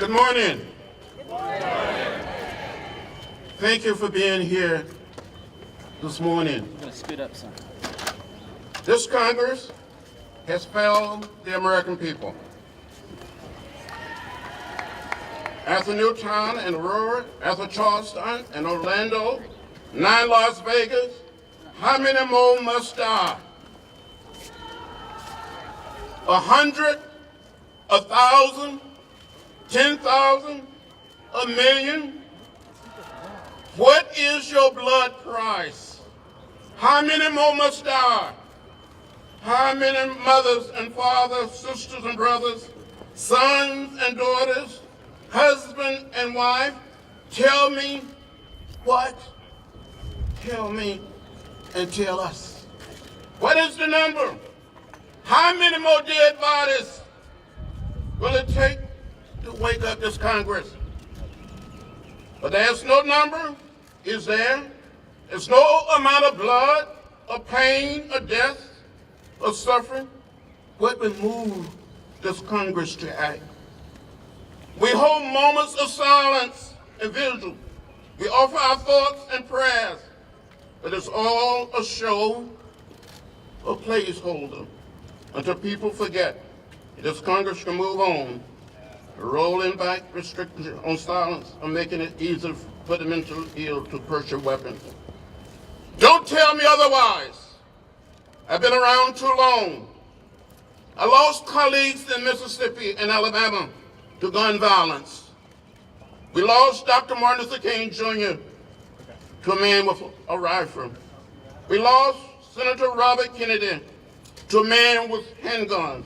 Good morning. Good morning. Thank you for being here this morning. I'm going to scoot up some. This Congress has failed the American people. After Newtown and Aurora, after Charleston and Orlando, 9 Las Vegas, how many more must die? 100, 1,000, 10,000, a million? What is your blood price? How many more must die? How many mothers and fathers, sisters and brothers, sons and daughters, husband and wife? Tell me what? Tell me and tell us. What is the number? How many more dead bodies will it take to wake up this Congress? But there's no number, is there? There's no amount of blood, or pain, or death, or suffering. What would move this Congress to act? We hold moments of silence and vigil. We offer our thoughts and prayers, but it's all a show, a placeholder, until people forget this Congress can move on, rolling back restrictions on silence or making it easier for the mentally ill to purchase weapons. Don't tell me otherwise. I've been around too long. I lost colleagues in Mississippi and Alabama to gun violence. We lost Dr. Martin Luther King Jr. to a man with a rifle. We lost Senator Robert Kennedy to a man with handguns.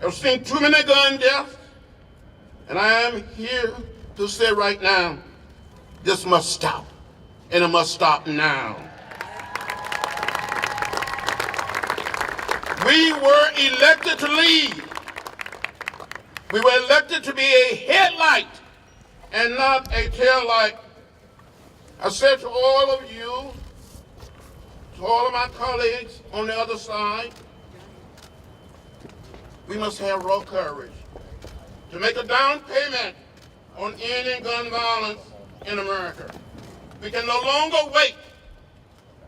I've seen too many gun deaths, and I am here to say right now, this must stop, and it must stop now. We were elected to lead. We were elected to be a headlight and not a taillight. I said to all of you, to all of my colleagues on the other side, we must have raw courage to make a down payment on ending gun violence in America. We can no longer wait.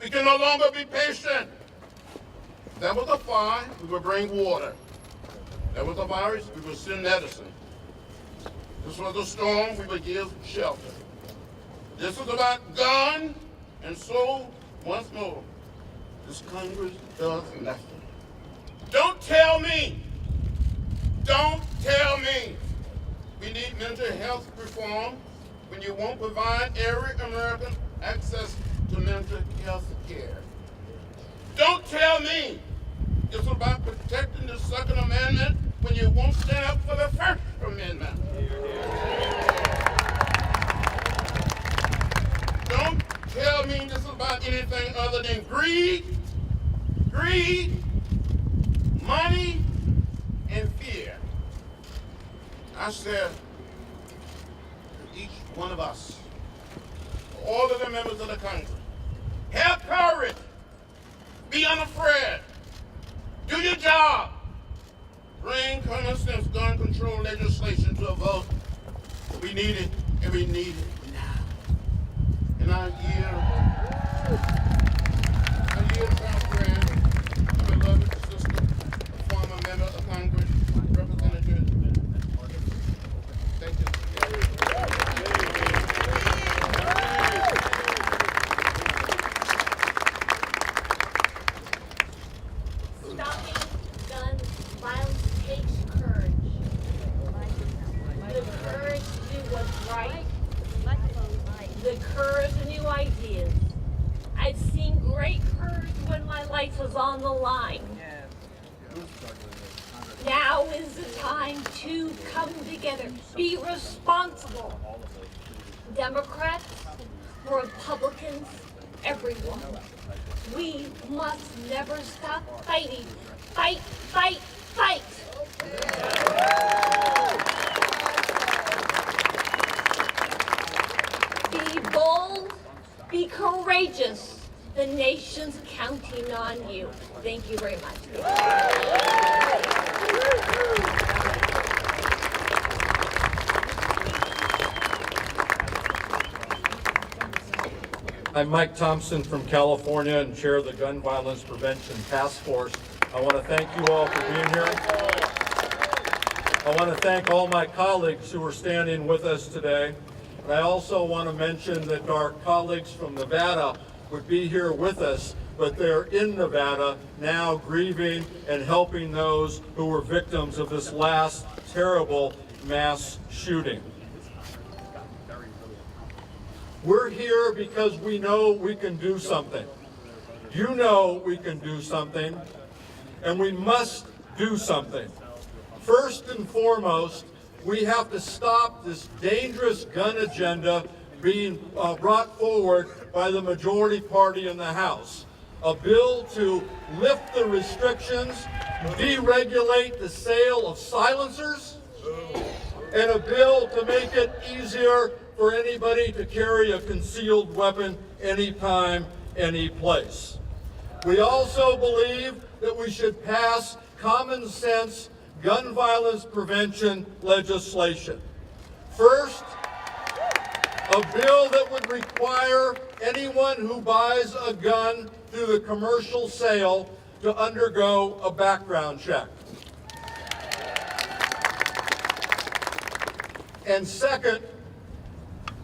We can no longer be patient. There was a fire, we will bring water. There was a virus, we will send medicine. This was a storm, we will give shelter. This is about gun, and so, once more, this Congress does nothing. Don't tell me we need mental health reform when you won't provide every American access to mental health care. Don't tell me it's about protecting the Second Amendment when you won't stand up for the First Amendment. Don't tell me this is about anything other than greed, money, and fear. I said to each one of us, all of the members of the Congress, have courage, be unafraid, do your job, bring common sense gun control legislation to a vote. We need it, and we need it now. And I yield to our friend, my beloved sister, a former member of Congress, Representative. Thank you. Stopping gun violence takes courage. The courage to do what's right. The courage to new ideas. I've seen great courage when my life was on the line. Now is the time to come together, be responsible. Democrats, Republicans, everyone. We must never stop fighting. Fight, fight, fight. Be bold, be courageous. The nation's counting on you. Thank you very much. I'm Mike Thompson from California and chair of the Gun Violence Prevention Task Force. I want to thank you all for being here. I want to thank all my colleagues who are standing with us today. And I also want to mention that our colleagues from Nevada would be here with us, but they're in Nevada now grieving and helping those who were victims of this last terrible mass shooting. We're here because we know we can do something. You know we can do something, and we must do something. First and foremost, we have to stop this dangerous gun agenda being brought forward by the majority party in the House. A bill to lift the restrictions, deregulate the sale of silencers, and a bill to make it easier for anybody to carry a concealed weapon anytime, any place. We also believe that we should pass common sense gun violence prevention legislation. First, a bill that would require anyone who buys a gun through the commercial sale to undergo a background check. And second,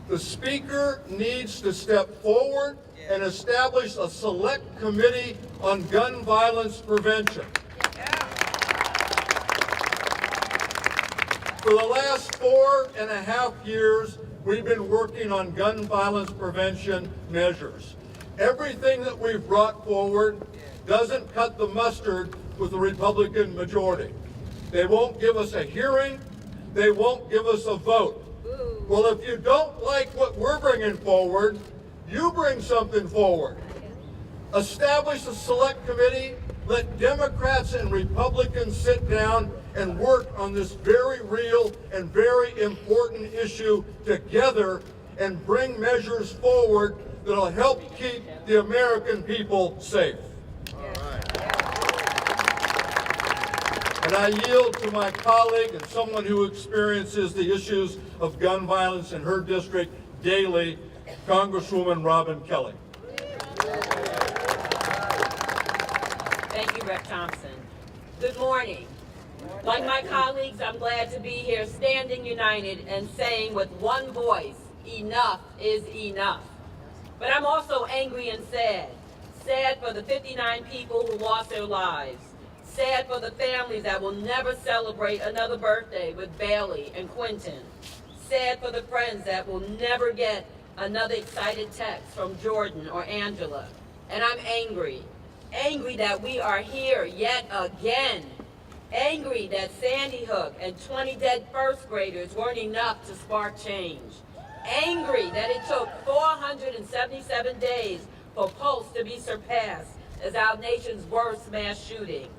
the Speaker needs to step forward and establish a select committee on gun violence prevention. For the last 4.5 years, we've been working on gun violence prevention measures. Everything that we've brought forward doesn't cut the mustard with the Republican majority. They won't give us a hearing. They won't give us a vote. Well, if you don't like what we're bringing forward, you bring something forward. Establish a select committee. Let Democrats and Republicans sit down and work on this very real and very important issue together and bring measures forward that'll help keep the American people safe. And I yield to my colleague and someone who experiences the issues of gun violence in her district daily, Congresswoman Robin Kelly. Thank you, Rep. Thompson. Good morning. Like my colleagues, I'm glad to be here standing united and saying with one voice, enough is enough. But I'm also angry and sad. Sad for the 59 people who lost their lives. Sad for the families that will never celebrate another birthday with Bailey and Quentin. Sad for the friends that will never get another excited text from Jordan or Angela. And I'm angry. Angry that we are here yet again. Angry that Sandy Hook and 20 dead first graders weren't enough to spark change. Angry that it took 477 days for Pulse to be surpassed as our nation's worst mass shooting.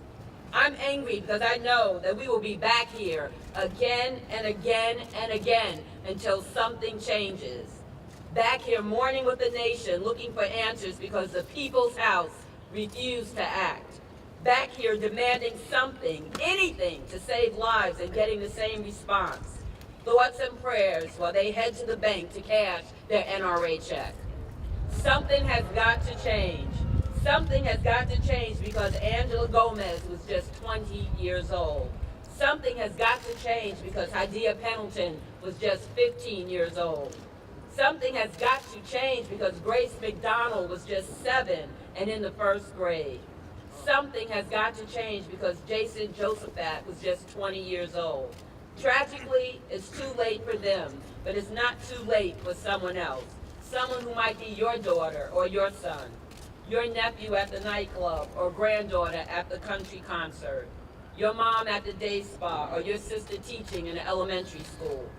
I'm angry because I know that we will be back here again and again and again until something changes. Back here mourning with the nation, looking for answers because the people's house refused to act. Back here demanding something, anything, to save lives and getting the same response. Thoughts and prayers while they head to the bank to cash their NRA check. Something has got to change. Something has got to change because Angela Gomez was just 20 years old. Something has got to change because Hadiya Pendleton was just 15 years old. Something has got to change because Grace McDonald was just 7 and in the first grade. Something has got to change because Jason Josephat was just 20 years old. Tragically, it's too late for them, but it's not too late for someone else. Someone who might be your daughter or your son, your nephew at the nightclub or granddaughter at the country concert, your mom at the day spa or your sister teaching in an elementary school.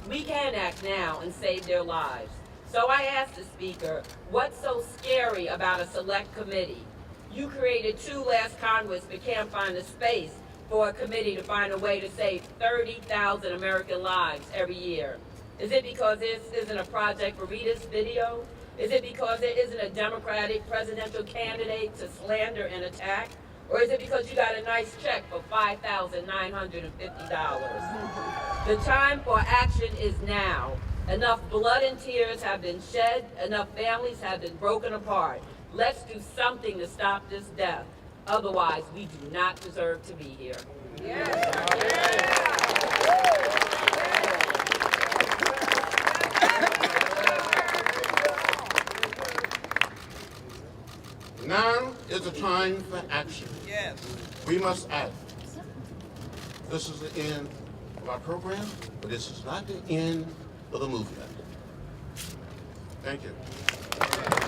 We can act now and save their lives. So I asked the Speaker, what's so scary about a select committee? You created 2 last Congress but can't find the space for a committee to find a way to save 30,000 American lives every year. Is it because this isn't a Project Veritas video? Is it because there isn't a Democratic presidential candidate to slander and attack? Or is it because you got a nice check for $5,950? The time for action is now. Enough blood and tears have been shed. Enough families have been broken apart. Let's do something to stop this death. Otherwise, we do not deserve to be here. Now is the time for action. Yes. We must act. This is the end of our program, but this is not the end of the movement. Thank you.